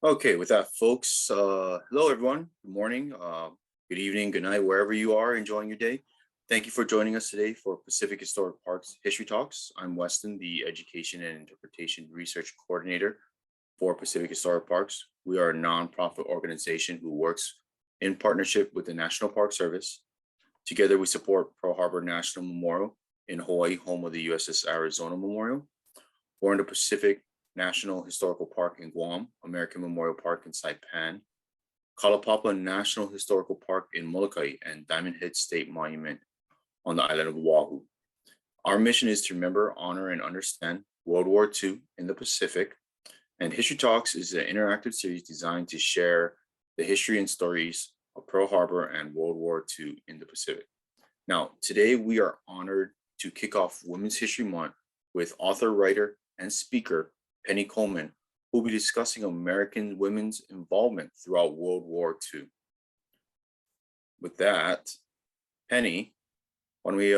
Okay, with that, folks, hello everyone. Good morning, good evening, good night, wherever you are enjoying your day. Thank you for joining us today for Pacific Historic Parks History Talks. I'm Weston, the Education and Interpretation Research Coordinator for Pacific Historic Parks. We are a nonprofit organization who works in partnership with the National Park Service. Together, we support Pearl Harbor National Memorial in Hawaii, home of the USS Arizona Memorial, or in the Pacific National Historical Park in Guam, American Memorial Park in Saipan, Kalapapa National Historical Park in Molokai, and Diamond Head State Monument on the island of Oahu. Our mission is to remember, honor, and understand World War II in the Pacific, and History Talks is an interactive series designed to share the history and stories of Pearl Harbor and World War II in the Pacific. Now, today we are honored to kick off Women's History Month with author, writer, and speaker Penny Colman, who will be discussing American women's involvement throughout World War II. With that, Penny, why don't we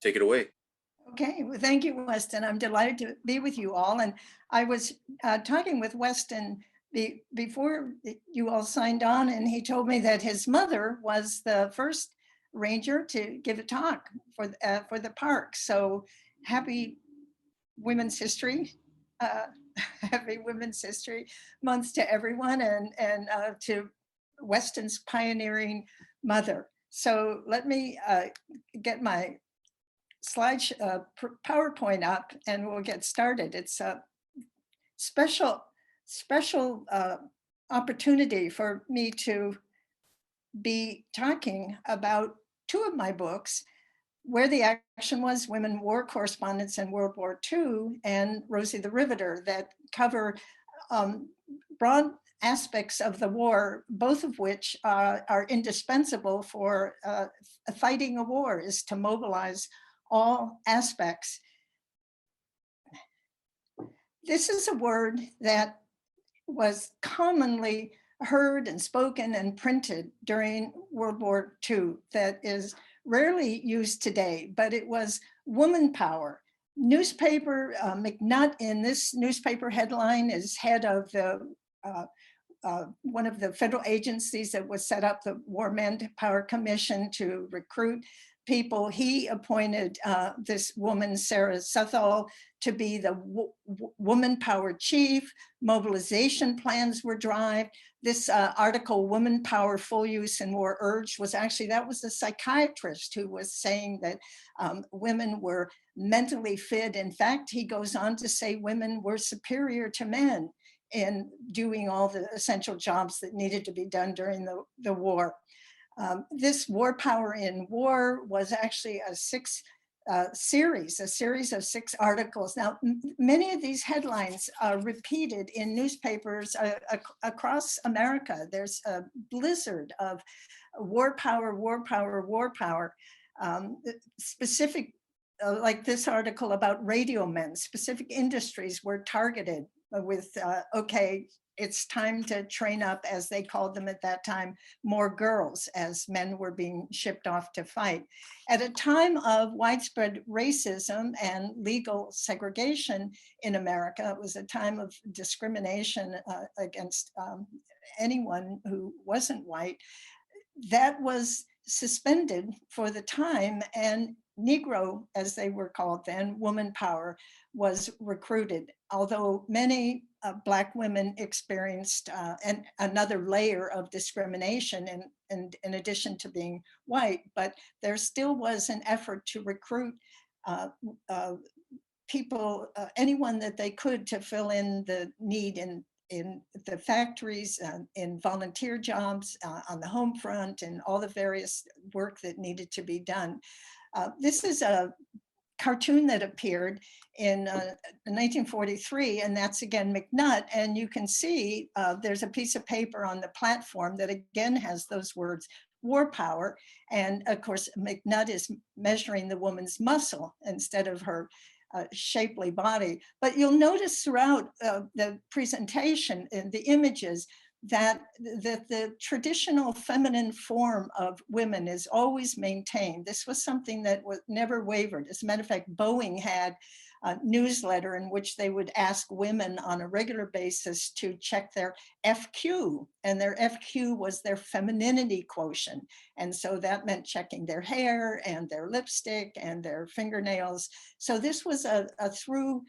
take it away? Okay, well, thank you, Weston. I'm delighted to be with you all. And I was talking with Weston before you all signed on, and he told me that his mother was the first ranger to give a talk for the park. So happy Women's History. Happy Women's History Month to everyone, and to Weston's pioneering mother. So let me get my PowerPoint up and we'll get started. It's a special opportunity for me to be talking about two of my books, Where the Action Was, Women War Correspondents in World War II, and Rosie the Riveter, that cover broad aspects of the war, both of which are indispensable for fighting a war, is to mobilize all aspects. This is a word that was commonly heard and spoken and printed during World War II that is rarely used today, but it was woman power. Newspaper, McNutt in this newspaper headline is head of the one of the federal agencies that was set up, the War Manpower Commission, to recruit people. He appointed this woman, Sarah Southall, to be the woman power chief. Mobilization plans were derived. This article, Woman Power, Full Use in War Urged, was actually, that was a psychiatrist who was saying that women were mentally fit. In fact, he goes on to say women were superior to men in doing all the essential jobs that needed to be done during the war. This War Power in War was actually a series of 6 articles. Now, many of these headlines are repeated in newspapers across America. There's a blizzard of war power, war power, war power. Specific, like this article about radio men, specific industries were targeted with, okay, it's time to train up, as they called them at that time, more girls, as men were being shipped off to fight. At a time of widespread racism and legal segregation in America, it was a time of discrimination against anyone who wasn't white. That was suspended for the time, and Negro, as they were called then, woman power, was recruited. Although many Black women experienced another layer of discrimination in addition to being white, but there still was an effort to recruit people, anyone that they could, to fill in the need in the factories, in volunteer jobs, on the home front, and all the various work that needed to be done. This is a cartoon that appeared in 1943, and that's again McNutt, and you can see there's a piece of paper on the platform that again has those words, war power, and of course McNutt is measuring the woman's muscle instead of her shapely body. But you'll notice throughout the presentation in the images that the traditional feminine form of women is always maintained. This was something that was never wavered. As a matter of fact, Boeing had newsletter in which they would ask women on a regular basis to check their FQ, and their FQ was their femininity quotient. And so that meant checking their hair and their lipstick and their fingernails. So this was a through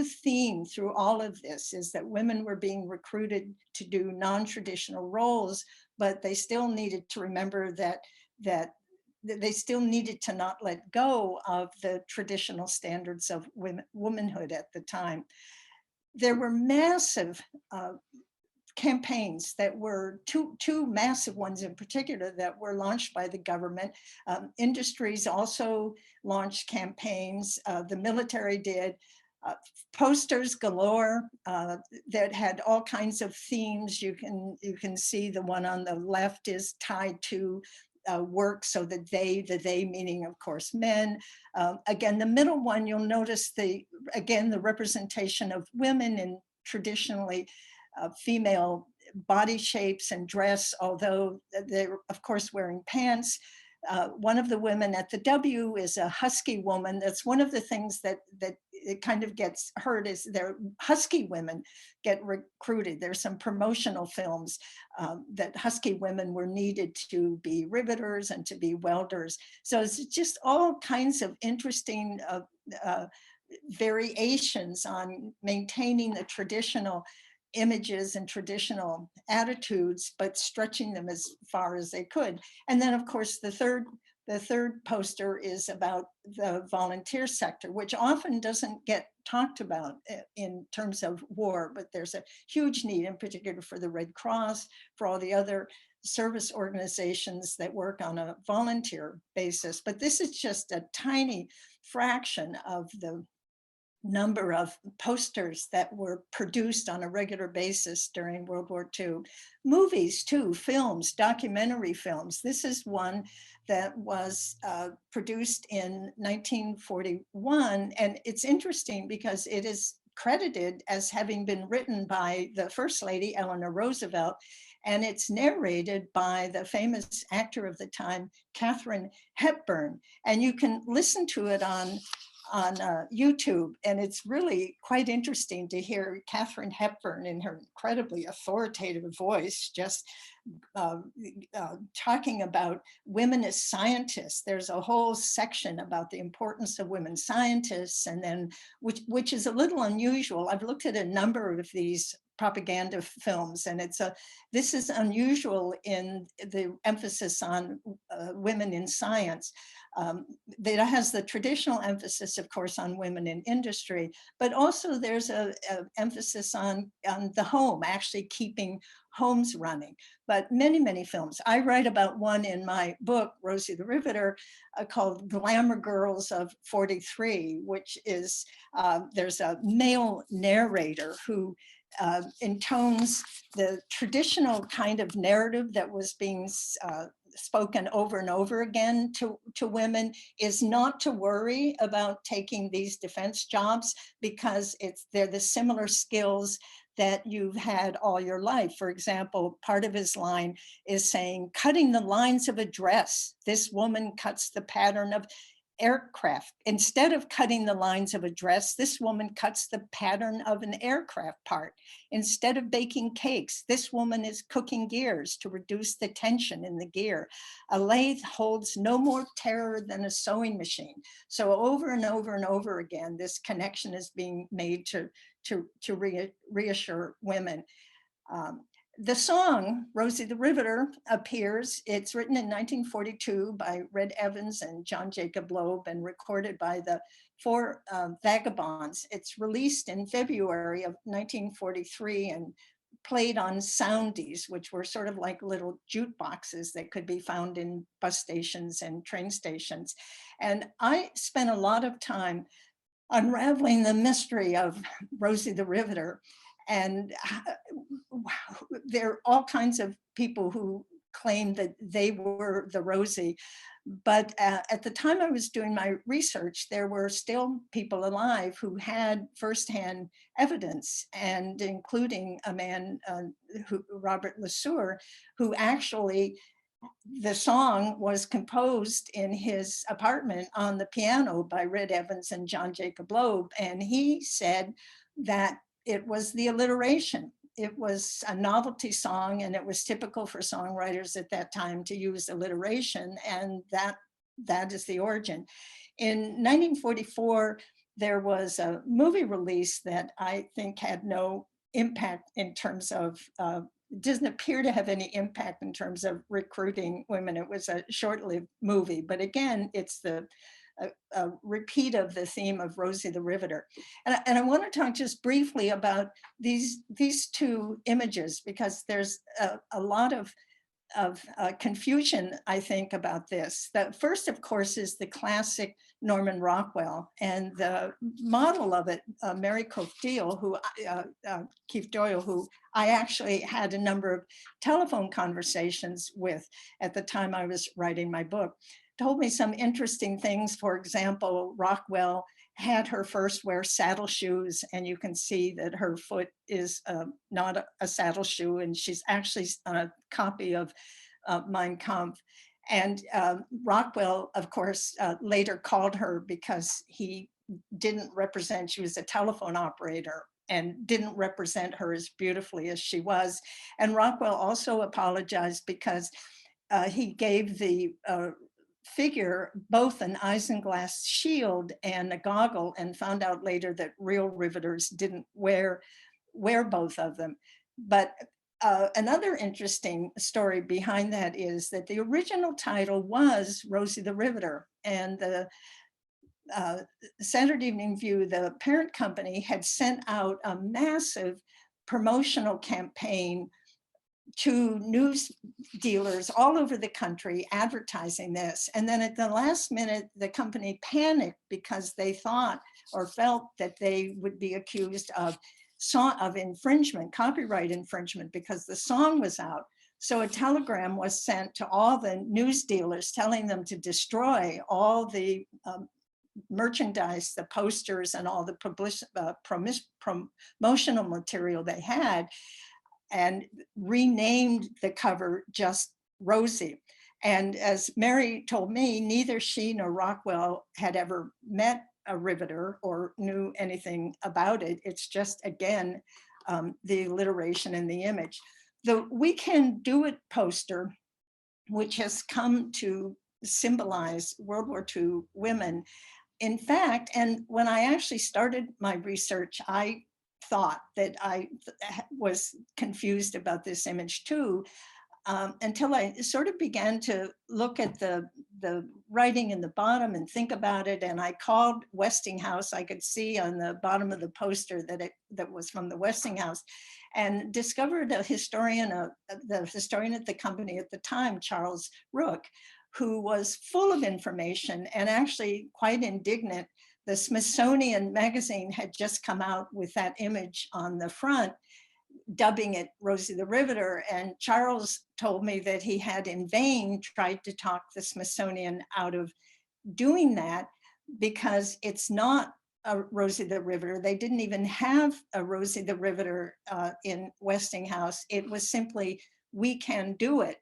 theme through all of this, is that women were being recruited to do non-traditional roles, but they still needed to remember that they still needed to not let go of the traditional standards of womanhood at the time. There were massive campaigns that were two massive ones in particular that were launched by the government. Industries also launched campaigns. The military did. Posters galore that had all kinds of themes. You can see the one on the left is tied to work, so the they meaning, of course, men. Again, the middle one, you'll notice the representation of women in traditionally female body shapes and dress, although they're, of course, wearing pants. One of the women at the W is a husky woman. That's one of the things that it kind of gets heard, is their husky women get recruited. There's some promotional films that husky women were needed to be riveters and to be welders. So it's just all kinds of interesting variations on maintaining the traditional images and traditional attitudes, but stretching them as far as they could. And then, of course, the third poster is about the volunteer sector, which often doesn't get talked about in terms of war, but there's a huge need, in particular for the Red Cross, for all the other service organizations that work on a volunteer basis. But this is just a tiny fraction of the number of posters that were produced on a regular basis during World War II. Movies too, films, documentary films. This is one that was produced in 1941. And it's interesting because it is credited as having been written by the First Lady, Eleanor Roosevelt, and it's narrated by the famous actor of the time, Katharine Hepburn. And you can listen to it on YouTube, and it's really quite interesting to hear Katharine Hepburn in her incredibly authoritative voice just talking about women as scientists. There's a whole section about the importance of women scientists, and then which is a little unusual. I've looked at a number of these propaganda films, and this is unusual in the emphasis on women in science. That has the traditional emphasis, of course, on women in industry, but also there's a emphasis on the home, actually keeping homes running. But many, many films. I write about one in my book, Rosie the Riveter, called Glamour Girls of 43, which is, there's a male narrator who intones the traditional kind of narrative that was being spoken over and over again to women, is not to worry about taking these defense jobs because they're the similar skills that you've had all your life. For example, part of his line is saying, cutting the lines of a dress. This woman cuts the pattern of aircraft. Instead of cutting the lines of a dress, this woman cuts the pattern of an aircraft part. Instead of baking cakes, this woman is cooking gears to reduce the tension in the gear. A lathe holds no more terror than a sewing machine. So over and over and over again, this connection is being made to reassure women. The song, Rosie the Riveter, appears. It's written in 1942 by Red Evans and John Jacob Loeb and recorded by the Four Vagabonds. It's released in February of 1943 and played on soundies, which were sort of like little jukeboxes that could be found in bus stations and train stations. And I spent a lot of time unraveling the mystery of Rosie the Riveter. And there are all kinds of people who claim that they were the Rosie. But at the time I was doing my research, there were still people alive who had firsthand evidence, and including a man, Robert LeSueur, who actually the song was composed in his apartment on the piano by Red Evans and John Jacob Loeb. And he said that it was the alliteration. It was a novelty song, and it was typical for songwriters at that time to use alliteration, and that is the origin. In 1944, there was a movie release that I think had no impact in terms of doesn't appear to have any impact in terms of recruiting women. It was a short-lived movie, but again, it's a repeat of the theme of Rosie the Riveter. And I want to talk just briefly about these two images, because there's a lot of confusion, I think, about this. The first, of course, is the classic Norman Rockwell, and the model of it, Mary Keefe Doyle, who I actually had a number of telephone conversations with at the time I was writing my book, told me some interesting things. For example, Rockwell had her first wear saddle shoes, and you can see that her foot is not a saddle shoe, and she's actually a copy of Mein Kampf. And Rockwell, of course, later called her because he didn't represent, she was a telephone operator and didn't represent her as beautifully as she was. And Rockwell also apologized because he gave the figure both an isinglass shield and a goggle, and found out later that real riveters didn't wear both of them. But another interesting story behind that is that the original title was Rosie the Riveter, and the Saturday Evening View, the parent company, had sent out a massive promotional campaign to news dealers all over the country advertising this. And then at the last minute, the company panicked because they thought or felt that they would be accused of infringement, copyright infringement, because the song was out. So a telegram was sent to all the news dealers telling them to destroy all the merchandise, the posters, and all the promotional material they had, and renamed the cover just Rosie. And as Mary told me, neither she nor Rockwell had ever met a riveter or knew anything about it. It's just, again, the alliteration in the image. The We Can Do It poster, which has come to symbolize World War II women. In fact, and when I actually started my research, I thought that I was confused about this image too, until I sort of began to look at the writing in the bottom and think about it. And I called Westinghouse. I could see on the bottom of the poster that was from the Westinghouse, and discovered a historian, the historian at the company at the time, Charles Rook, who was full of information and actually quite indignant. The Smithsonian magazine had just come out with that image on the front, dubbing it Rosie the Riveter. And Charles told me that he had in vain tried to talk the Smithsonian out of doing that, because it's not a Rosie the Riveter. They didn't even have a Rosie the Riveter in Westinghouse. It was simply, We Can Do It.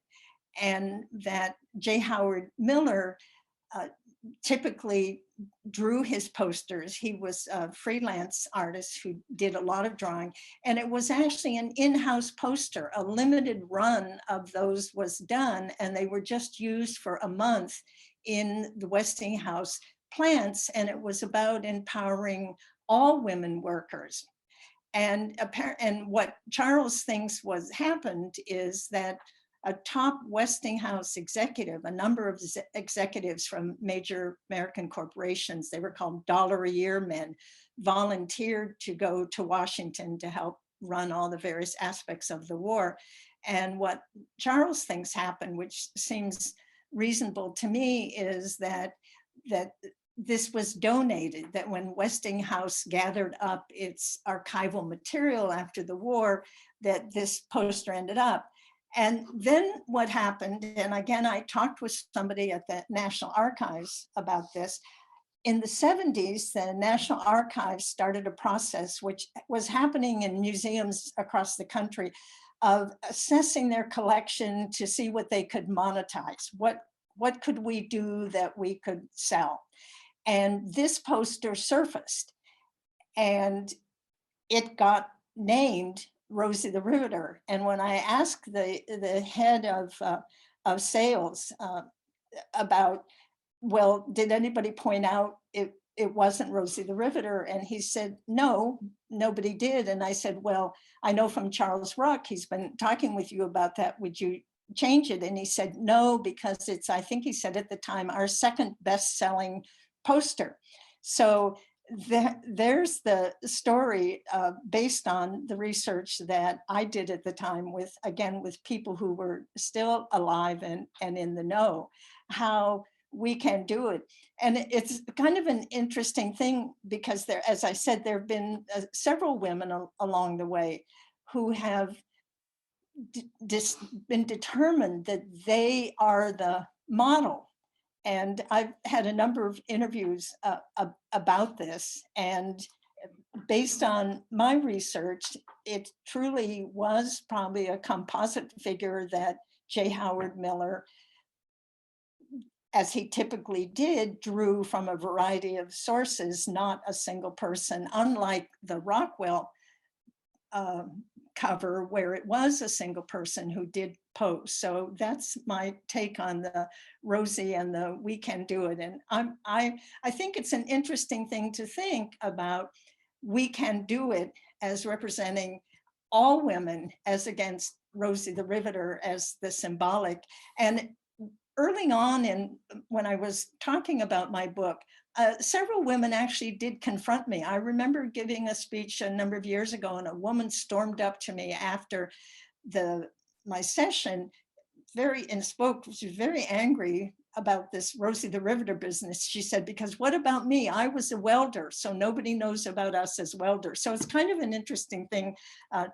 And that J. Howard Miller typically drew his posters. He was a freelance artist who did a lot of drawing, and it was actually an in-house poster. A limited run of those was done, and they were just used for a month in the Westinghouse plants, and it was about empowering all women workers. And what Charles thinks was happened is that a top Westinghouse executive, a number of executives from major American corporations, they were called dollar-a-year men, volunteered to go to Washington to help run all the various aspects of the war. And what Charles thinks happened, which seems reasonable to me, is that this was donated, that when Westinghouse gathered up its archival material after the war, that this poster ended up. And then what happened, and again, I talked with somebody at the National Archives about this. In the 70s, the National Archives started a process which was happening in museums across the country of assessing their collection to see what they could monetize. What could we do that we could sell? And this poster surfaced, and it got named Rosie the Riveter. And when I asked the head of sales about, well, did anybody point out it wasn't Rosie the Riveter? And he said, no, nobody did. And I said, well, I know from Charles Ruck, he's been talking with you about that. Would you change it? And he said, no, because it's, I think he said at the time, our second best-selling poster. So there's the story based on the research that I did at the time with, again, with people who were still alive and in the know, how we can do it. And it's kind of an interesting thing because there, as I said, there have been several women along the way who have been determined that they are the model. And I've had a number of interviews about this. And based on my research, it truly was probably a composite figure that J. Howard Miller, as he typically did, drew from a variety of sources, not a single person, unlike the Rockwell cover where it was a single person who did pose. So that's my take on the Rosie and the we can do it. And I think it's an interesting thing to think about. We can do it as representing all women as against Rosie the Riveter as the symbolic. And early on when I was talking about my book, several women actually did confront me. I remember giving a speech a number of years ago, and a woman stormed up to me after my session, she was very angry about this Rosie the Riveter business. She said, because what about me? I was a welder, so nobody knows about us as welders. So it's kind of an interesting thing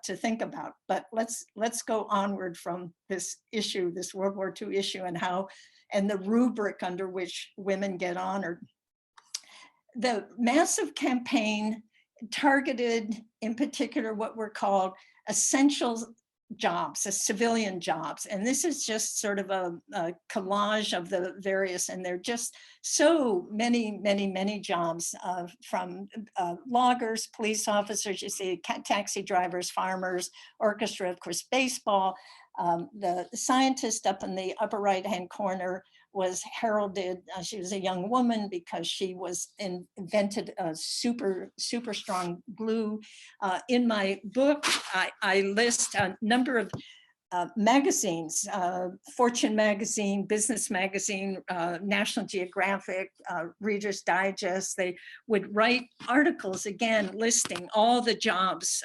to think about. But let's go onward from this issue, this World War II issue, and the rubric under which women get honored. The massive campaign targeted, in particular, what were called essential jobs, civilian jobs. And this is just sort of a collage of the various, and they're just so many jobs from loggers, police officers, you see taxi drivers, farmers, orchestra, of course, baseball. The scientist up in the upper right-hand corner was heralded. She was a young woman because she invented a super strong glue. In my book, I list a number of magazines, Fortune magazine, Business magazine, National Geographic, Reader's Digest. They would write articles, again, listing all the jobs.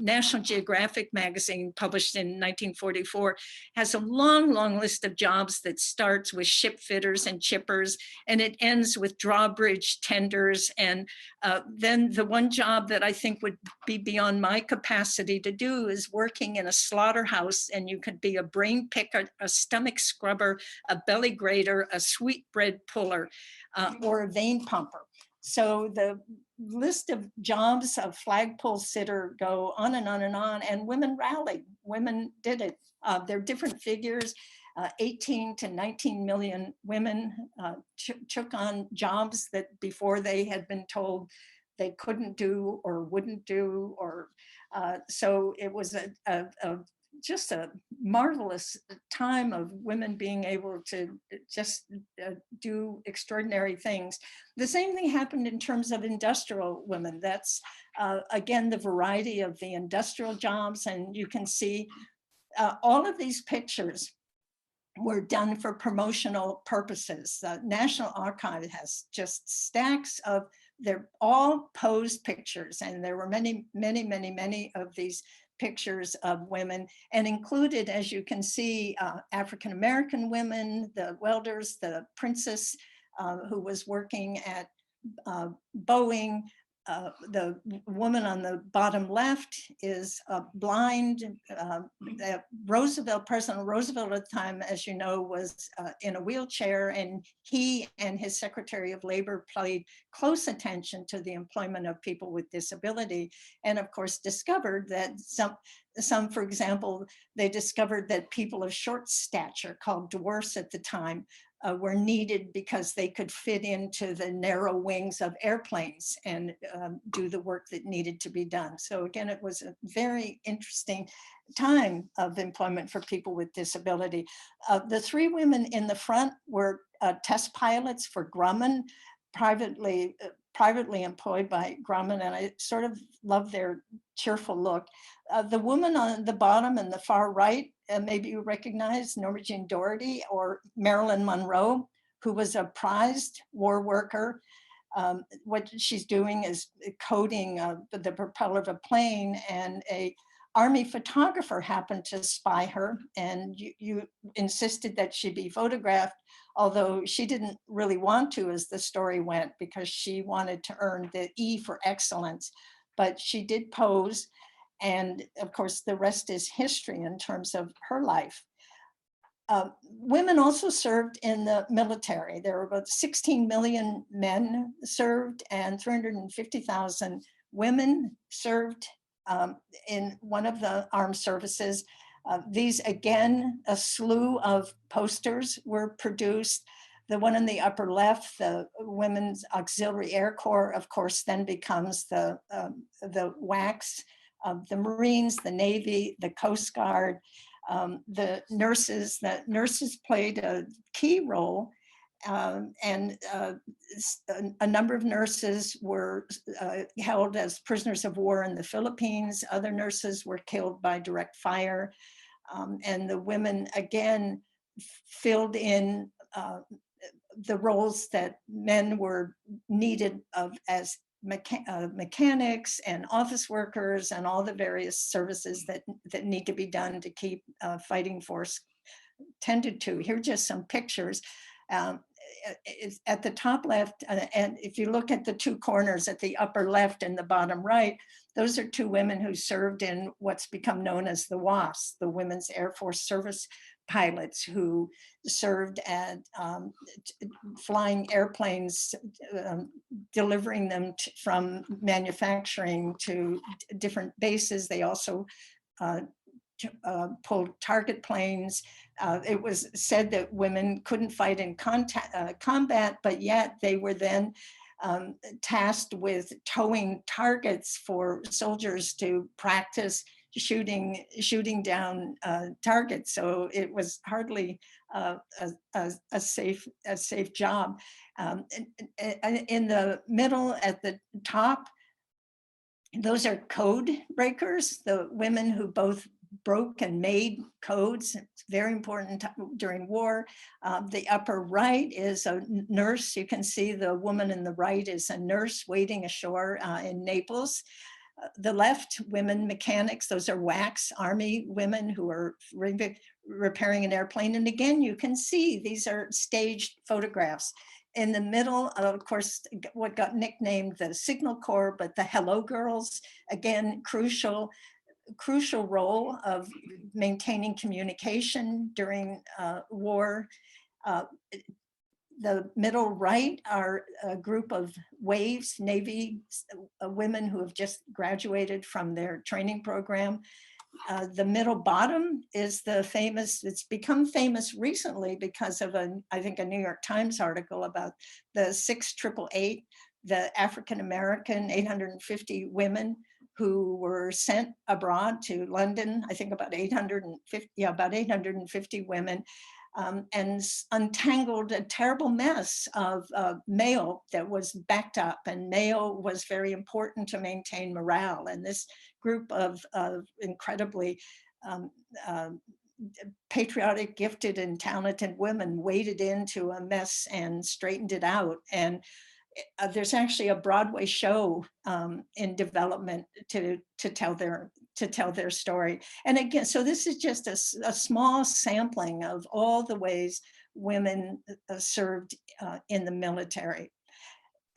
National Geographic magazine, published in 1944, has a long list of jobs that starts with ship fitters and chippers, and it ends with drawbridge tenders. And then the one job that I think would be beyond my capacity to do is working in a slaughterhouse, and you could be a brain picker, a stomach scrubber, a belly grater, a sweetbread puller, or a vein pumper. So the list of jobs, of flagpole sitter, go on and on and on, and women rallied, women did it. There are different figures. 18 to 19 million women took on jobs that before they had been told they couldn't do or wouldn't do, or so it was just a marvelous time of women being able to just do extraordinary things. The same thing happened in terms of industrial women. That's again, the variety of the industrial jobs. And you can see all of these pictures were done for promotional purposes. The National Archive has just stacks of, they're all posed pictures, and there were many of these pictures of women, and included, as you can see, African-American women, the welders, the princess who was working at Boeing, the woman on the bottom left is blind. President Roosevelt at the time, as you know, was in a wheelchair, and he and his Secretary of Labor paid close attention to the employment of people with disability, and of course discovered that some, for example, they discovered that people of short stature, called dwarfs at the time, were needed because they could fit into the narrow wings of airplanes and do the work that needed to be done. So again, it was a very interesting time of employment for people with disability. The three women in the front were test pilots for Grumman, privately employed by Grumman, and I sort of love their cheerful look. The woman on the bottom and the far right, maybe you recognize Norma Jean Doherty or Marilyn Monroe, who was a prized war worker. What she's doing is coding the propeller of a plane, and a Army photographer happened to spy her, and you insisted that she be photographed, although she didn't really want to, as the story went, because she wanted to earn the E for excellence. But she did pose, and of course, the rest is history in terms of her life. Women also served in the military. There were about 16 million men served, and 350,000 women served in one of the armed services. These, again, a slew of posters were produced. The one in the upper left, the Women's Auxiliary Air Corps, of course, then becomes the WACs of the Marines, the Navy, the Coast Guard, the nurses. The nurses played a key role, and a number of nurses were held as prisoners of war in the Philippines. Other nurses were killed by direct fire. And the women, again, filled in the roles that men were needed of as mechanics and office workers and all the various services that need to be done to keep fighting force tended to. Here are just some pictures. At the top left, and if you look at the two corners at the upper left and the bottom right, those are two women who served in what's become known as the WASP, the Women's Air Force Service pilots, who served at flying airplanes, delivering them from manufacturing to different bases. They also pulled target planes. It was said that women couldn't fight in combat, but yet they were then tasked with towing targets for soldiers to practice shooting down targets. So it was hardly a safe job. In the middle at the top, those are code breakers, the women who both broke and made codes. It's very important during war. The upper right is a nurse. You can see the woman in the right is a nurse waiting ashore in Naples. The left, women mechanics, those are WACs, Army women who are repairing an airplane. And again, you can see these are staged photographs. In the middle, of course, what got nicknamed the Signal Corps, but the Hello Girls, again, crucial role of maintaining communication during war. The middle right are a group of WAVES, Navy women who have just graduated from their training program. The middle bottom is the famous, it's become famous recently because of I think a New York Times article about the 6888, the African-American 850 women who were sent abroad to London. I think about 850 women, and untangled a terrible mess of mail that was backed up, and mail was very important to maintain morale. And this group of incredibly patriotic, gifted, and talented women waded into a mess and straightened it out. And there's actually a Broadway show in development to tell their story. And again, so this is just a small sampling of all the ways women served in the military.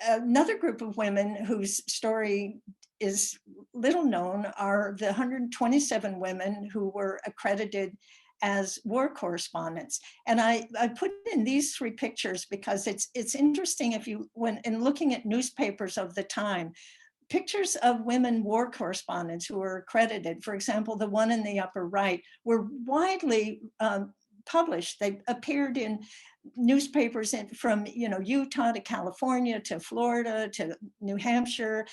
Another group of women whose story is little known are the 127 women who were accredited as war correspondents. And I put in these three pictures because it's interesting if you, when in looking at newspapers of the time, pictures of women war correspondents who were accredited, for example, the one in the upper right, were widely published. They appeared in newspapers from Utah to California to Florida to New Hampshire,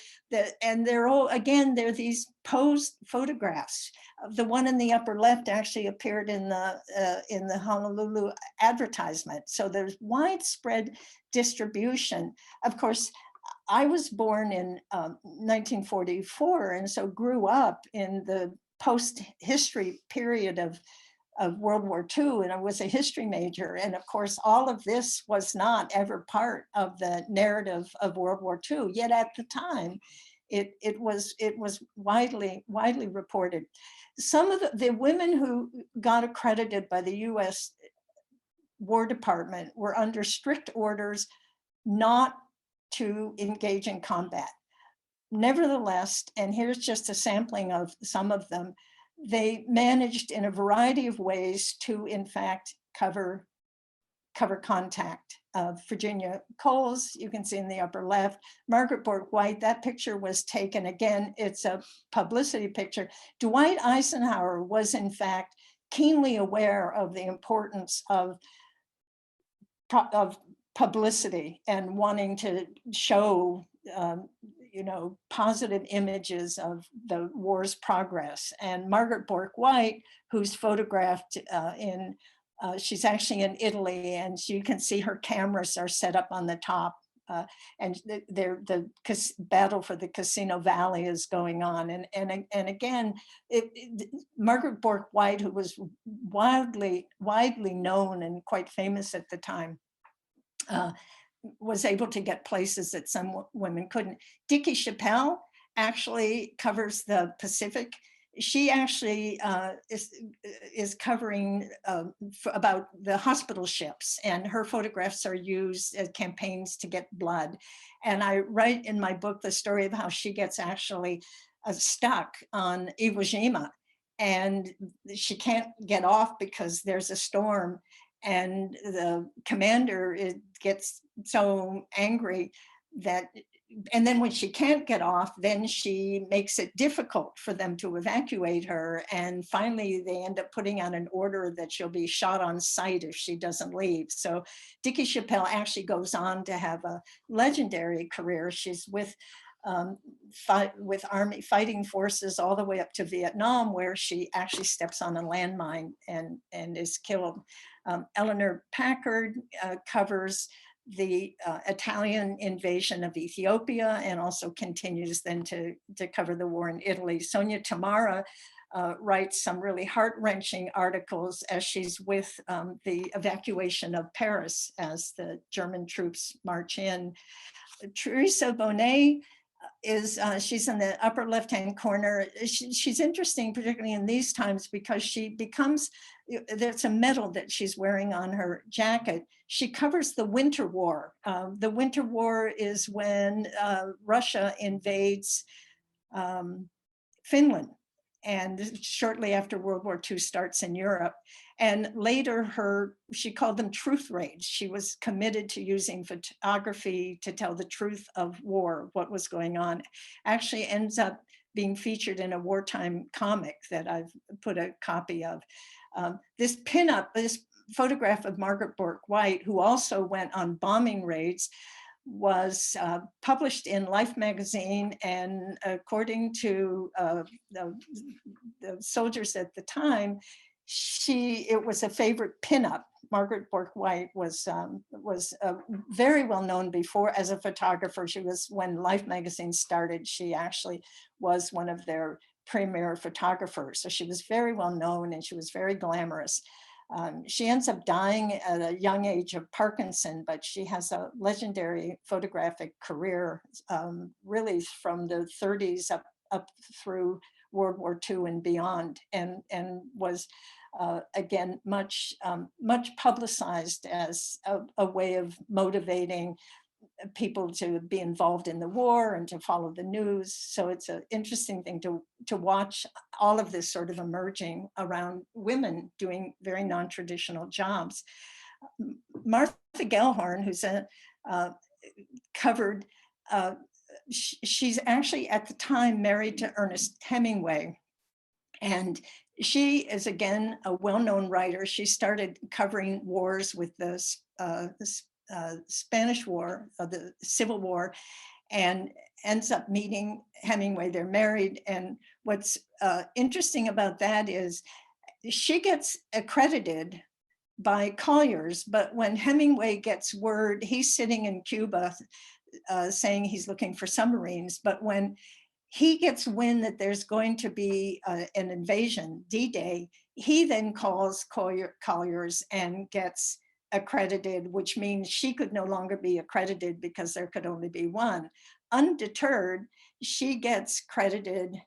and they're all, again, they're these posed photographs. The one in the upper left actually appeared in the Honolulu advertisement. So there's widespread distribution. Of course, I was born in 1944, and so grew up in the post-history period of World War II, and I was a history major. And of course, all of this was not ever part of the narrative of World War II, yet at the time, it was widely reported. Some of the women who got accredited by the US War Department were under strict orders not to engage in combat. Nevertheless, and here's just a sampling of some of them, they managed in a variety of ways to, in fact, cover contact. Virginia Coles, you can see in the upper left. Margaret Bork White, that picture was taken, again, it's a publicity picture. Dwight Eisenhower was, in fact, keenly aware of the importance of publicity and wanting to show positive images of the war's progress. And Margaret Bork White, who's photographed she's actually in Italy, and you can see her cameras are set up on the top. And the battle for the Casino Valley is going on. And again, Margaret Bork White, who was widely known and quite famous at the time, was able to get places that some women couldn't. Dickie Chappelle actually covers the Pacific. She actually is covering about the hospital ships, and her photographs are used as campaigns to get blood. And I write in my book the story of how she gets actually stuck on Iwo Jima, and she can't get off because there's a storm. And the commander gets so angry that, and then when she can't get off, then she makes it difficult for them to evacuate her. And finally, they end up putting out an order that she'll be shot on sight if she doesn't leave. So Dickie Chappelle actually goes on to have a legendary career. She's with Army fighting forces all the way up to Vietnam, where she actually steps on a landmine and is killed. Eleanor Packard covers the Italian invasion of Ethiopia, and also continues then to cover the war in Italy. Sonia Tamara writes some really heart-wrenching articles as she's with the evacuation of Paris as the German troops march in. Teresa Bonet she's in the upper left-hand corner. She's interesting, particularly in these times, because she becomes, there's a medal that she's wearing on her jacket. She covers the Winter War. The Winter War is when Russia invades Finland, and shortly after World War II starts in Europe. And later she called them truth raids. She was committed to using photography to tell the truth of war, what was going on. Actually ends up being featured in a wartime comic that I've put a copy of. This pinup, this photograph of Margaret Bork White, who also went on bombing raids, was published in Life magazine, and according to the soldiers at the time, it was a favorite pinup. Margaret Bork White was very well known before as a photographer. She was, when Life magazine started, she actually was one of their premier photographers. So she was very well known, and she was very glamorous. She ends up dying at a young age of Parkinson, but she has a legendary photographic career, really from the 30s up through World War II and beyond, and was again much publicized as a way of motivating people to be involved in the war and to follow the news. So it's an interesting thing to watch all of this sort of emerging around women doing very non-traditional jobs. Martha Gellhorn, who's covered, she's actually at the time married to Ernest Hemingway. And she is, again, a well-known writer. She started covering wars with the Spanish War, the Civil War, and ends up meeting Hemingway. They're married. And what's interesting about that is she gets accredited by Collier's, but when Hemingway gets word, he's sitting in Cuba saying he's looking for submarines, but when he gets wind that there's going to be an invasion, D-Day, he then calls Collier's and gets accredited, which means she could no longer be accredited because there could only be one. Undeterred, she gets credited,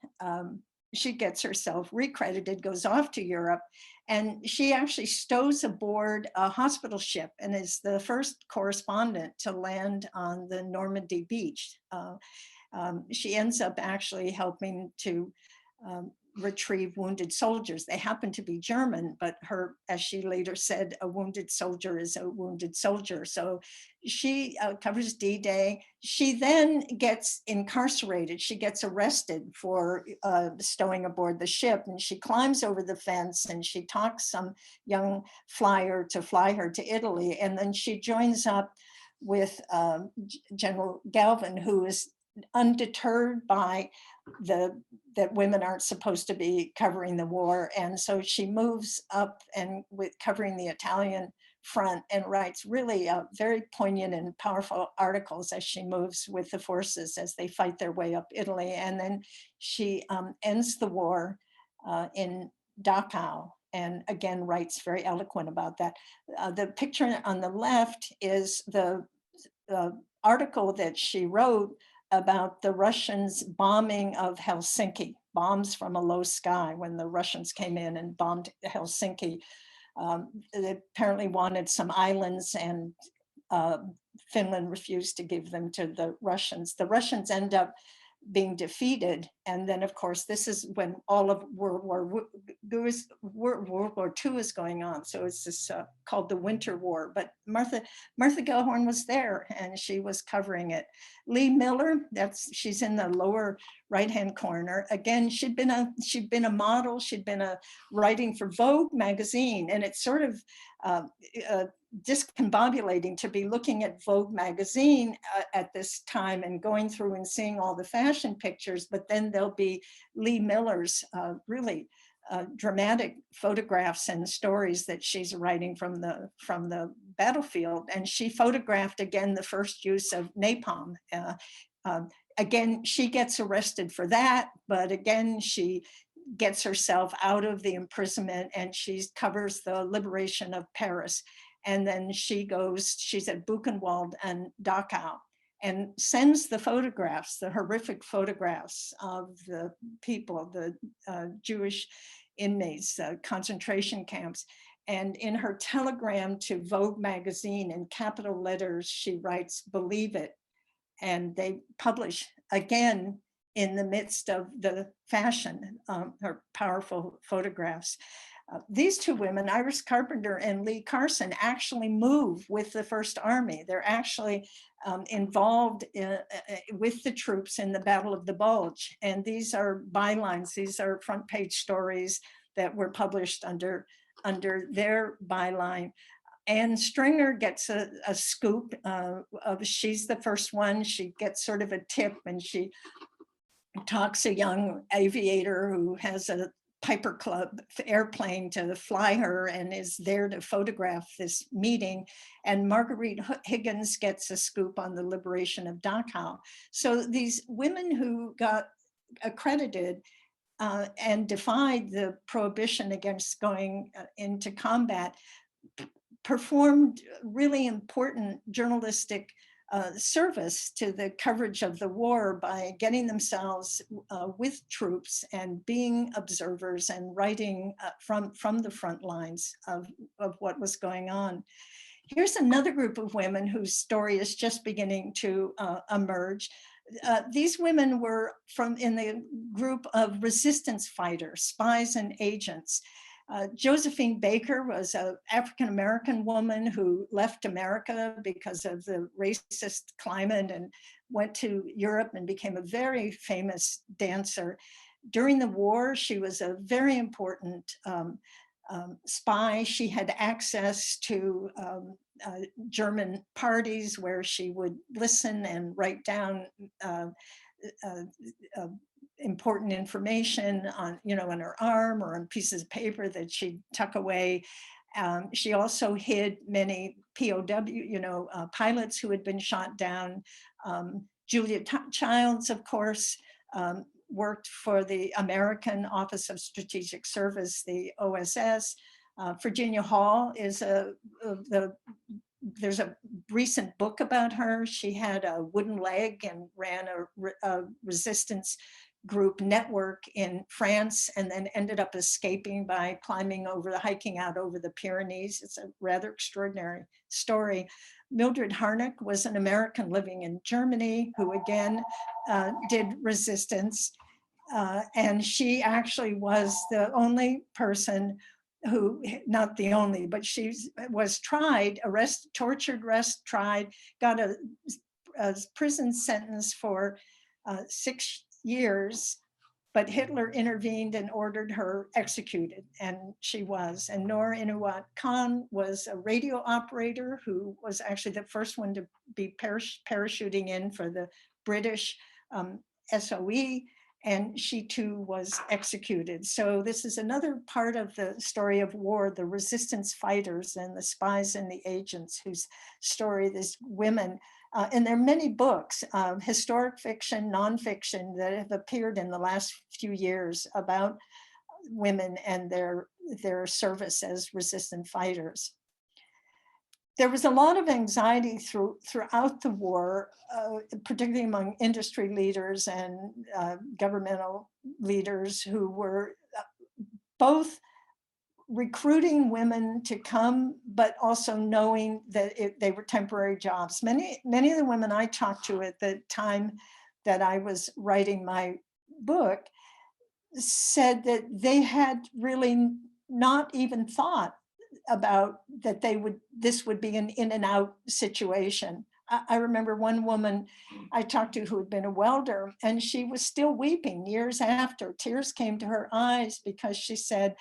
she gets herself recredited, goes off to Europe, and she actually stows aboard a hospital ship and is the first correspondent to land on the Normandy beach. She ends up actually helping to retrieve wounded soldiers. They happen to be German, but her, as she later said, a wounded soldier is a wounded soldier. So she covers D-Day. She then gets incarcerated. She gets arrested for stowing aboard the ship, and she climbs over the fence and she talks some young flyer to fly her to Italy. And then she joins up with General Galvin, who is undeterred by that women aren't supposed to be covering the war. And so she moves up and with covering the Italian front and writes really very poignant and powerful articles as she moves with the forces as they fight their way up Italy. And then she ends the war in Dachau, and again writes very eloquent about that. The picture on the left is the article that she wrote about the Russians' bombing of Helsinki, bombs from a low sky when the Russians came in and bombed Helsinki. They apparently wanted some islands, and Finland refused to give them to the Russians. The Russians end up being defeated. And then, of course, this is when all of World War II is going on. So it's this called the Winter War. But Martha Gellhorn was there and she was covering it. Lee Miller, she's in the lower right-hand corner. Again, she'd been a model. She'd been writing for Vogue magazine, and it's sort of discombobulating to be looking at Vogue magazine at this time and going through and seeing all the fashion pictures, but then there'll be Lee Miller's really dramatic photographs and stories that she's writing from the battlefield. And she photographed, again, the first use of napalm. Again, she gets arrested for that, but again, she gets herself out of the imprisonment and she covers the liberation of Paris. And then she's at Buchenwald and Dachau, and sends the photographs, the horrific photographs of the people, the Jewish inmates, concentration camps. And in her telegram to Vogue magazine in capital letters, she writes, "Believe it." And they publish again in the midst of the fashion, her powerful photographs. These two women, Iris Carpenter and Lee Carson, actually move with the First Army. They're actually involved with the troops in the Battle of the Bulge. And these are bylines. These are front page stories that were published under their byline. Anne Stringer gets a scoop she's the first one. She gets sort of a tip, and she talks a young aviator who has a Piper Club airplane to fly her and is there to photograph this meeting. And Marguerite Higgins gets a scoop on the liberation of Dachau. So these women who got accredited and defied the prohibition against going into combat performed really important journalistic service to the coverage of the war by getting themselves with troops and being observers and writing from the front lines of what was going on. Here's another group of women whose story is just beginning to emerge. These women were in the group of resistance fighters, spies and agents. Josephine Baker was an African-American woman who left America because of the racist climate and went to Europe and became a very famous dancer. During the war, she was a very important spy. She had access to German parties where she would listen and write down important information on, on her arm or on pieces of paper that she'd tuck away. She also hid many POW, pilots who had been shot down. Julia Childs, of course, worked for the American Office of Strategic Service, the OSS. Virginia Hall is there's a recent book about her. She had a wooden leg and ran a resistance group network in France and then ended up escaping by hiking out over the Pyrenees. It's a rather extraordinary story. Mildred Harnack was an American living in Germany who again did resistance. And she actually was the only person who, not the only, but she was tried, tortured, tried, got a prison sentence for 6 years, but Hitler intervened and ordered her executed, and she was. And Noor Inayat Khan was a radio operator who was actually the first one to be parachuting in for the British SOE, and she too was executed. So this is another part of the story of war, the resistance fighters and the spies and the agents whose story, these women, and there are many books, historic fiction, nonfiction, that have appeared in the last few years about women and their service as resistant fighters. There was a lot of anxiety throughout the war, particularly among industry leaders and governmental leaders who were both recruiting women to come, but also knowing that they were temporary jobs. Many of the women I talked to at the time that I was writing my book said that they had really not even thought about that this would be an in and out situation. I remember one woman I talked to who had been a welder, and she was still weeping years after. Tears came to her eyes because she said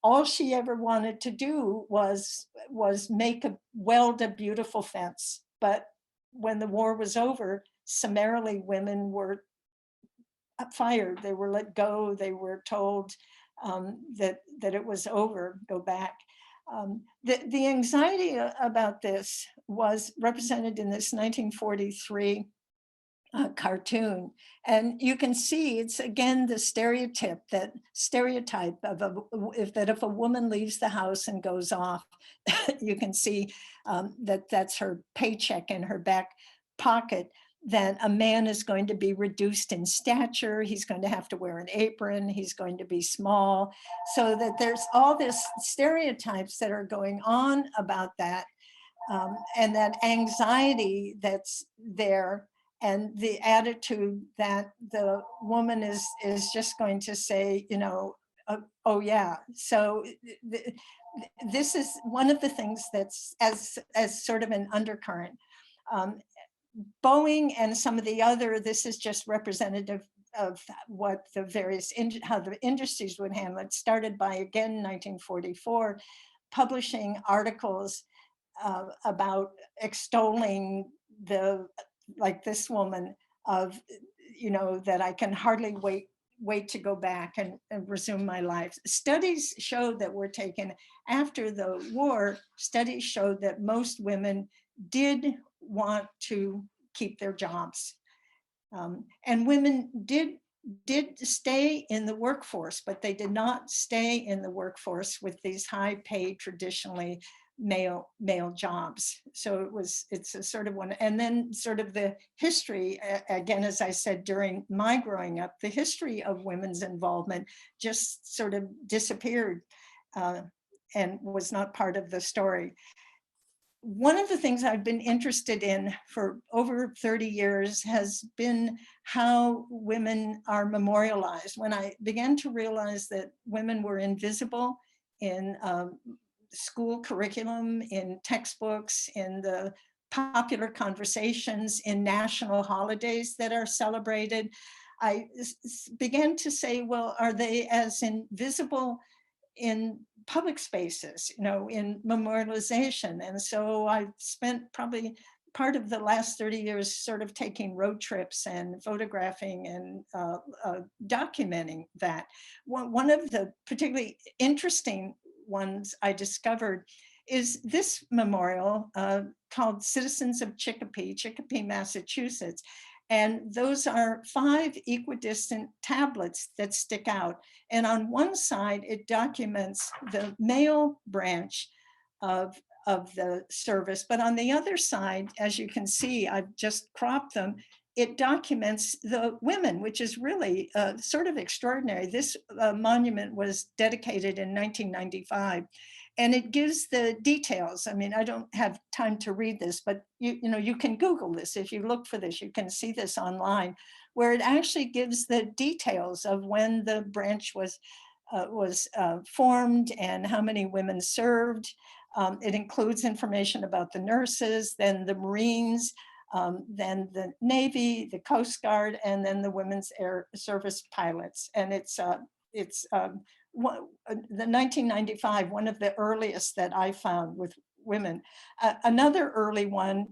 all she ever wanted to do was weld a beautiful fence. But when the war was over, summarily women were fired. They were let go. They were told that it was over, go back. The anxiety about this was represented in this 1943 cartoon. And you can see it's again the stereotype of if a woman leaves the house and goes off, you can see that's her paycheck in her back pocket. That a man is going to be reduced in stature, he's going to have to wear an apron, he's going to be small. So that there's all this stereotypes that are going on about that, and that anxiety that's there, and the attitude that the woman is just going to say, oh yeah. So this is one of the things that's as sort of an undercurrent. Boeing and some of the other, this is just representative of what the various, how the industries would handle it. Started by, again, 1944, publishing articles about extolling like this woman of, that I can hardly wait to go back and resume my life. Studies showed that were taken after the war, studies showed that most women did want to keep their jobs. And women did stay in the workforce, but they did not stay in the workforce with these high paid, traditionally male jobs. So it's a sort of one, and then sort of the history, again, as I said, during my growing up, the history of women's involvement just sort of disappeared and was not part of the story. one of the things I've been interested in for over 30 years has been how women are memorialized. When I began to realize that women were invisible in school curriculum, in textbooks, in the popular conversations, in national holidays that are celebrated, I began to say, well, are they as invisible in public spaces, in memorialization? And so I spent probably part of the last 30 years sort of taking road trips and photographing and documenting that. One of the particularly interesting ones I discovered is this memorial called Citizens of Chicopee, Massachusetts. And those are 5 equidistant tablets that stick out. And on one side, it documents the male branch of the service. But on the other side, as you can see, I've just cropped them, it documents the women, which is really sort of extraordinary. This monument was dedicated in 1995. And it gives the details. I mean, I don't have time to read this, but you can Google this. If you look for this, you can see this online, where it actually gives the details of when the branch was formed and how many women served. It includes information about the nurses, then the Marines, then the Navy, the Coast Guard, and then the Women's Air Service pilots. And it's the 1995, one of the earliest that I found with women. Another early one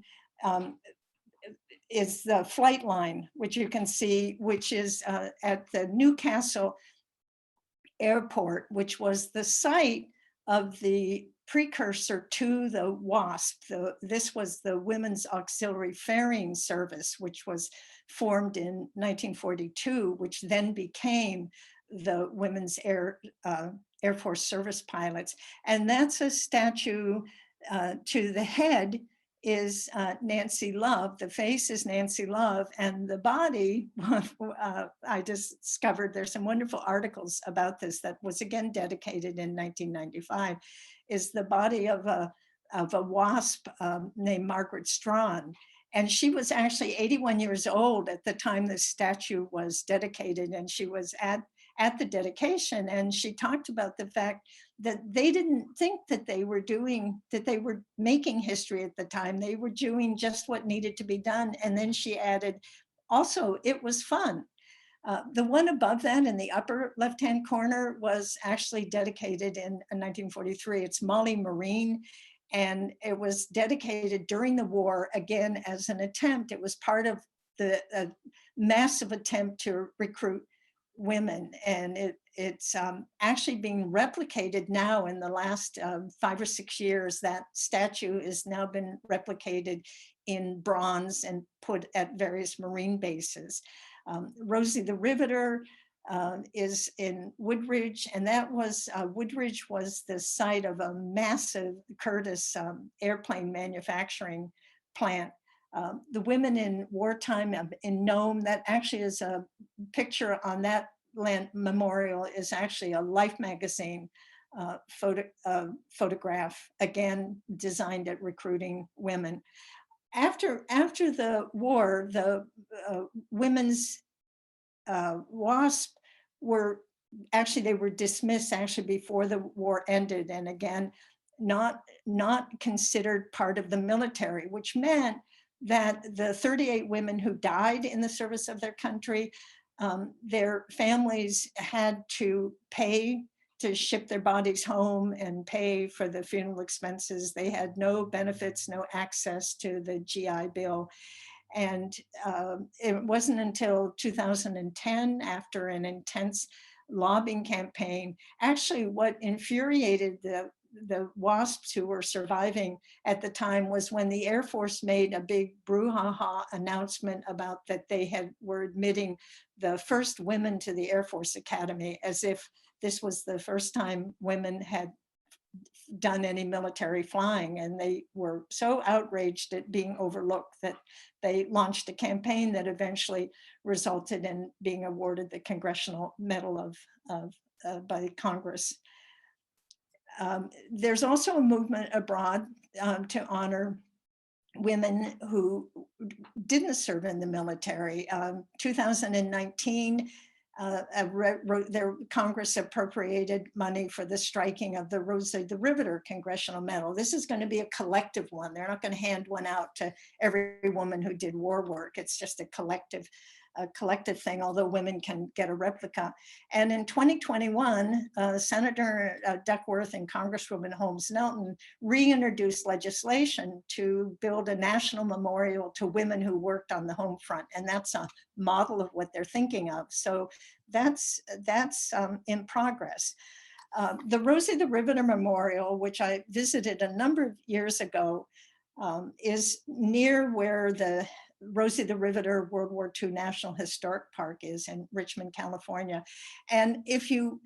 is the flight line, which you can see, which is at the Newcastle Airport, which was the site of the precursor to the WASP. This was the Women's Auxiliary Ferrying Service, which was formed in 1942, which then became the Women's Air Force Service pilots. And that's a statue to the head is Nancy Love. The face is Nancy Love, and the body, I discovered there's some wonderful articles about this that was again dedicated in 1995, is the body of a WASP named Margaret Strawn. And she was actually 81 years old at the time this statue was dedicated, and she was at the dedication, and she talked about the fact that they didn't think that they were making history at the time. They were doing just what needed to be done. And then she added, also, it was fun. The one above that in the upper left-hand corner was actually dedicated in 1943. It's Molly Marine, and it was dedicated during the war, again, as an attempt. It was part of the massive attempt to recruit women, and it's actually being replicated now in the last 5 or 6 years. That statue has now been replicated in bronze and put at various Marine bases. Rosie the Riveter is in Woodridge, and that was, Woodridge was the site of a massive Curtiss airplane manufacturing plant. The women in wartime in Nome, that actually is a picture on that land memorial, is actually a Life magazine photograph, again, designed at recruiting women. After the war, the women's WASP were they were dismissed actually before the war ended, and again, not considered part of the military, which meant that the 38 women who died in the service of their country, their families had to pay to ship their bodies home and pay for the funeral expenses. They had no benefits, no access to the GI Bill. And it wasn't until 2010, after an intense lobbying campaign, actually what infuriated the WASPs who were surviving at the time was when the Air Force made a big brouhaha announcement about that they were admitting the first women to the Air Force Academy, as if this was the first time women had done any military flying. And they were so outraged at being overlooked that they launched a campaign that eventually resulted in being awarded the Congressional Medal by Congress. There's also a movement abroad to honor women who didn't serve in the military. 2019, their Congress appropriated money for the striking of the Rosie the Riveter Congressional Medal. This is going to be a collective one. They're not going to hand one out to every woman who did war work. It's just a collective thing, although women can get a replica. And in 2021, Senator Duckworth and Congresswoman Holmes Nelton reintroduced legislation to build a national memorial to women who worked on the home front. And that's a model of what they're thinking of. So that's in progress. The Rosie the Riveter Memorial, which I visited a number of years ago, is near where the Rosie the Riveter World War II National Historic Park is in Richmond, California. And if you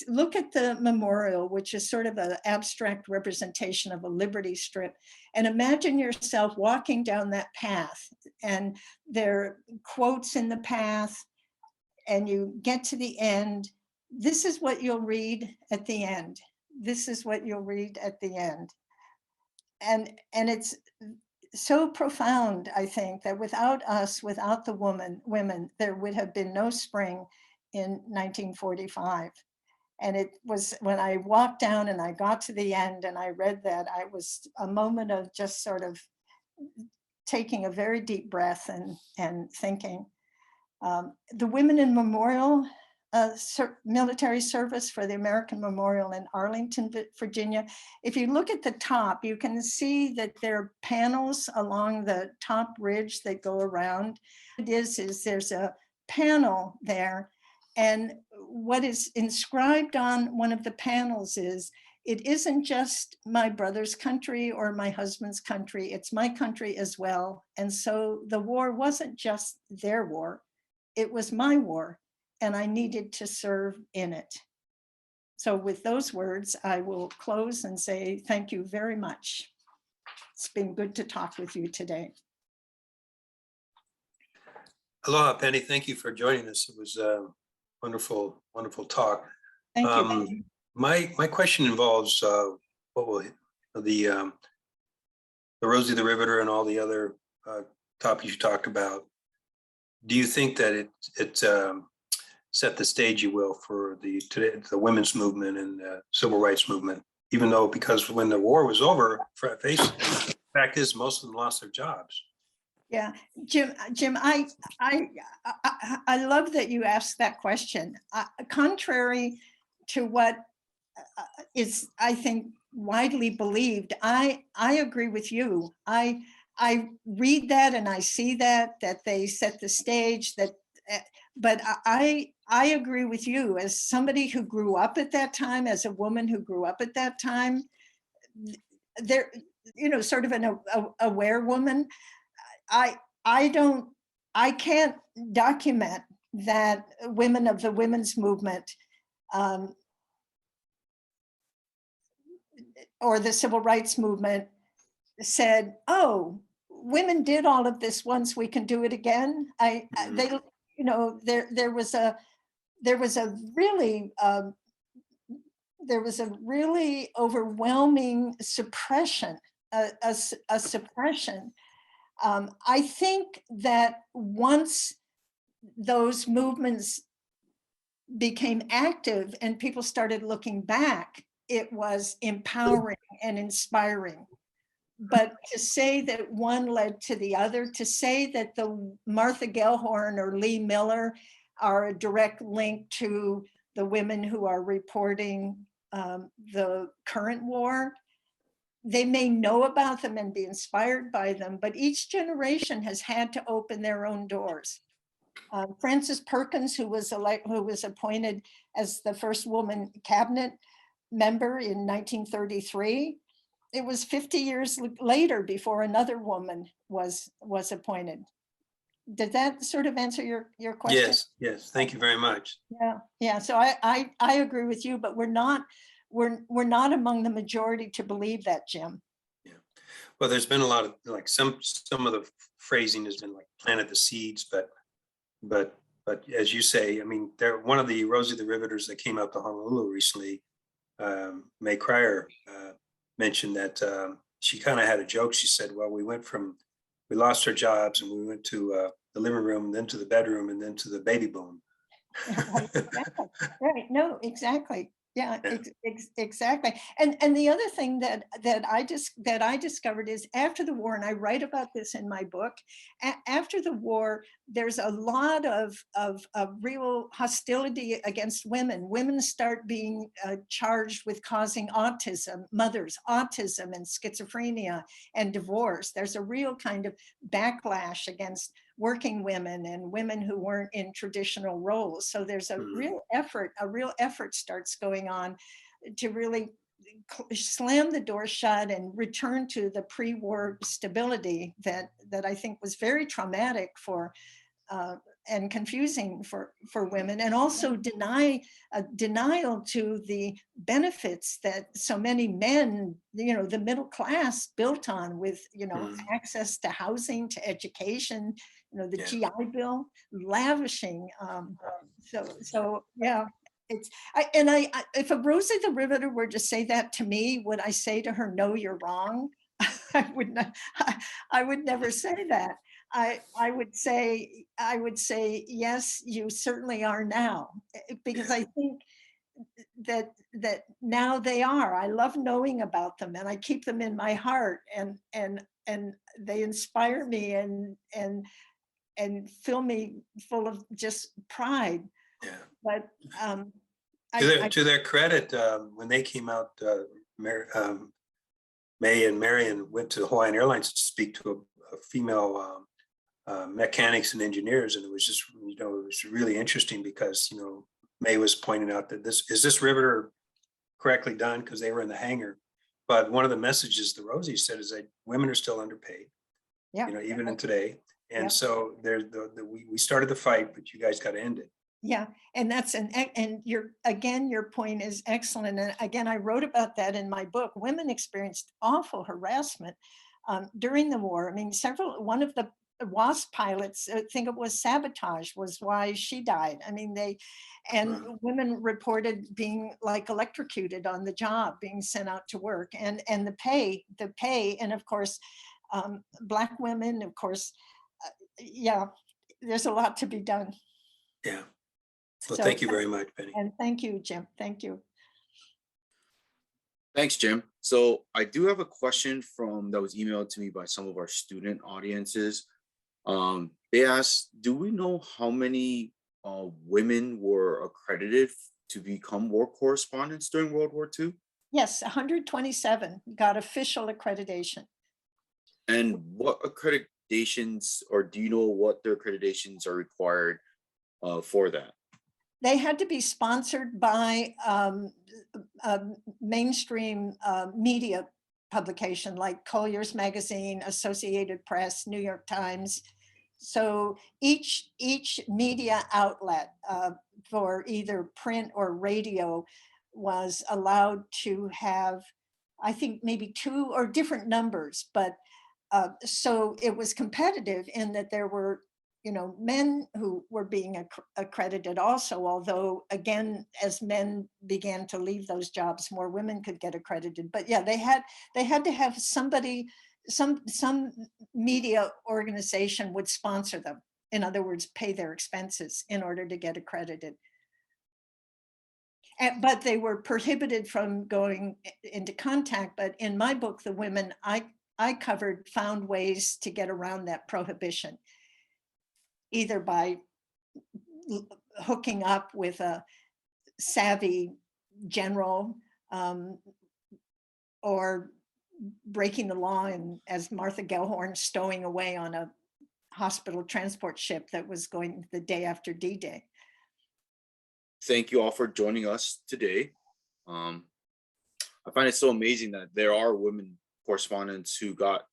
look at the memorial, which is sort of an abstract representation of a Liberty Strip, and imagine yourself walking down that path, and there are quotes in the path, and you get to the end, this is what you'll read at the end. This is what you'll read at the end. And it's so profound, I think, that without us, without the women, there would have been no spring in 1945. And it was when I walked down and I got to the end and I read that, I was a moment of just sort of taking a very deep breath and thinking. The Women in Memorial military service for the American Memorial in Arlington, Virginia. If you look at the top, you can see that there are panels along the top ridge that go around. It is there's a panel there, and what is inscribed on one of the panels is, it isn't just my brother's country or my husband's country, it's my country as well. And so the war wasn't just their war, it was my war, and I needed to serve in it. So with those words, I will close and say thank you very much. It's been good to talk with you today. Aloha, Penny. Thank you for joining us. It was a wonderful, wonderful talk. Thank you. My question involves what will the Rosie the Riveter and all the other topics you talked about. Do you think that it set the stage, you will, for the women's movement and the civil rights movement? Even though, because when the war was over, the fact is most of them lost their jobs. Yeah, Jim, I love that you asked that question. Contrary to what is, I think, widely believed, I agree with you. I read that and I see that they set the stage, but I agree with you as somebody who grew up at that time, as a woman who grew up at that time, there, sort of an aware woman. I can't document that women of the women's movement or the civil rights movement said, oh, women did all of this once, we can do it again. There was a really overwhelming suppression, a suppression. I think that once those movements became active and people started looking back, it was empowering and inspiring. But to say that one led to the other, to say that the Martha Gellhorn or Lee Miller are a direct link to the women who are reporting the current war, they may know about them and be inspired by them, but each generation has had to open their own doors. Frances Perkins, who was appointed as the first woman cabinet member in 1933, it was 50 years later before another woman was appointed. Did that sort of answer your question? Yes. Thank you very much. Yeah. So I agree with you, but we're not among the majority to believe that, Jim. Yeah. Well, there's been a lot of, like, some of the phrasing has been like planted the seeds, but as you say, I mean, one of the Rosie the Riveters that came out to Honolulu recently, May Cryer mentioned that she kind of had a joke. She said, well, we lost our jobs and we went to the living room, then to the bedroom, and then to the baby boom. Exactly. Right. No, exactly. Yeah, Yeah. exactly. And the other thing that I discovered is after the war, and I write about this in my book, after the war, there's a lot of real hostility against women. Women start being charged with causing autism, mothers, autism and schizophrenia and divorce. There's a real kind of backlash against working women and women who weren't in traditional roles. So there's a real effort starts going on to really slam the door shut and return to the pre-war stability that I think was very traumatic for and confusing for women, and also denial to the benefits that so many men, the middle class built on, with access to housing, to education, the GI Bill, lavishing. So yeah, it's if a Rosie the Riveter were to say that to me, would I say to her, "No, you're wrong"? I would not. I would never say that. I would say, yes, you certainly are now, because I think that now they are. I love knowing about them, and I keep them in my heart, and they inspire me and fill me full of just pride. Yeah. But to their credit, when they came out, May and Marion went to Hawaiian Airlines to speak to a female mechanics and engineers, and it was just, it was really interesting because May was pointing out that this riveter correctly done, because they were in the hangar. But one of the messages the Rosie said is that women are still underpaid, even in today. And so there's we started the fight, but you guys got to end it. Yeah, and your point is excellent. And again, I wrote about that in my book. Women experienced awful harassment during the war. I mean, one of the WASP pilots, I think it was sabotage, was why she died. I mean, women reported being like electrocuted on the job, being sent out to work, and the pay, and of course, Black women, of course, there's a lot to be done. Yeah. Well, thank you very much, Penny. And thank you, Jim. Thank you. Thanks, Jim. So I do have a question that was emailed to me by some of our student audiences. They asked, do we know how many women were accredited to become war correspondents during World War II? Yes, 127 got official accreditation. And what accreditations, or do you know what their accreditations are required for that? They had to be sponsored by a mainstream media publication like Collier's Magazine, Associated Press, New York Times. So each media outlet for either print or radio was allowed to have, I think, maybe 2 or different numbers, but so it was competitive in that there were men who were being accredited also, although again, as men began to leave those jobs, more women could get accredited. But yeah, they had to have somebody, some media organization would sponsor them. In other words, pay their expenses in order to get accredited. But they were prohibited from going into contact. But in my book, the women I covered found ways to get around that prohibition, either by hooking up with a savvy general or breaking the law, and as Martha Gellhorn, stowing away on a hospital transport ship that was going the day after D-Day. Thank you all for joining us today. I find it so amazing that there are women correspondents who got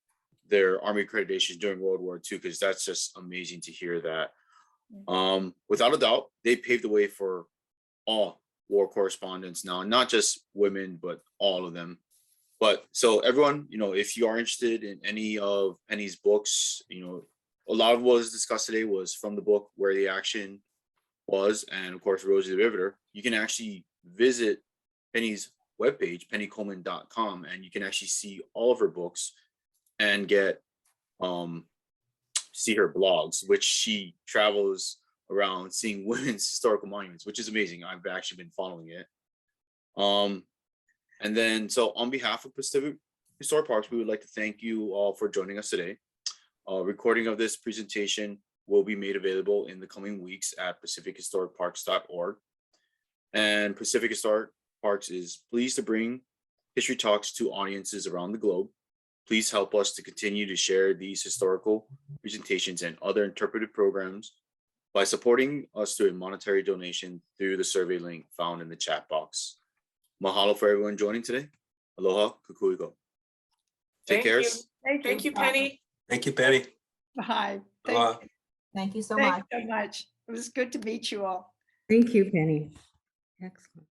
their Army accreditations during World War II, because that's just amazing to hear that. Without a doubt, they paved the way for all war correspondents now, not just women, but all of them. But so everyone, if you are interested in any of Penny's books, a lot of what was discussed today was from the book Where the Action Was, and of course, Rosie the Riveter. You can actually visit Penny's webpage, pennycoleman.com, and you can actually see all of her books and get see her blogs, which she travels around seeing women's historical monuments, which is amazing. I've actually been following it. And then, so on behalf of Pacific Historic Parks, we would like to thank you all for joining us today. Recording of this presentation will be made available in the coming weeks at pacifichistoricparks.org. And Pacific Historic Parks is pleased to bring history talks to audiences around the globe. Please help us to continue to share these historical presentations and other interpretive programs by supporting us through a monetary donation through the survey link found in the chat box. Mahalo for everyone joining today. Aloha, kukuigo. Take Thank care. you. Thank you, Penny. Thank you, Penny. Bye. Aloha. Thank you so Thanks much. so much. It was good to meet you all. Thank you, Penny. Excellent.